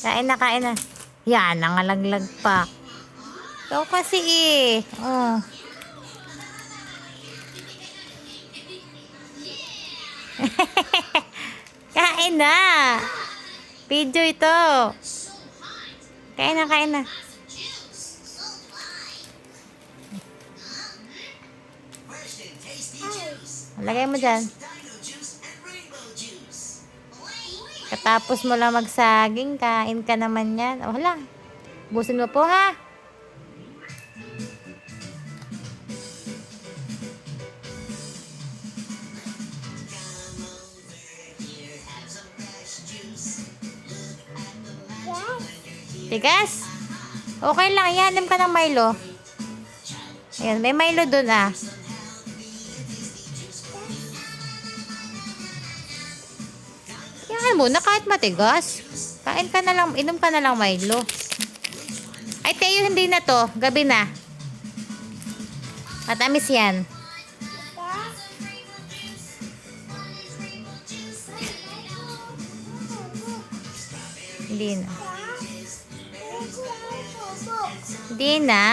Kain na, kain na. Yan, nangalaglag pa. Ikaw kasi eh. Oh. Kain na. Video ito. Kain na, kain na. Lagay mo dyan. Katapos mo lang magsaging, kain ka naman yan. Oh, wala. Busin mo po, ha? Tigas? Okay lang, ihalim ka ng Milo. Ayan, may Milo dun ah. Yan muna kahit matigas. Kain ka na lang, inom ka na lang Milo. Ay, Teo, hindi na to. Gabi na. Matamis yan. Hindi na. Hindi na.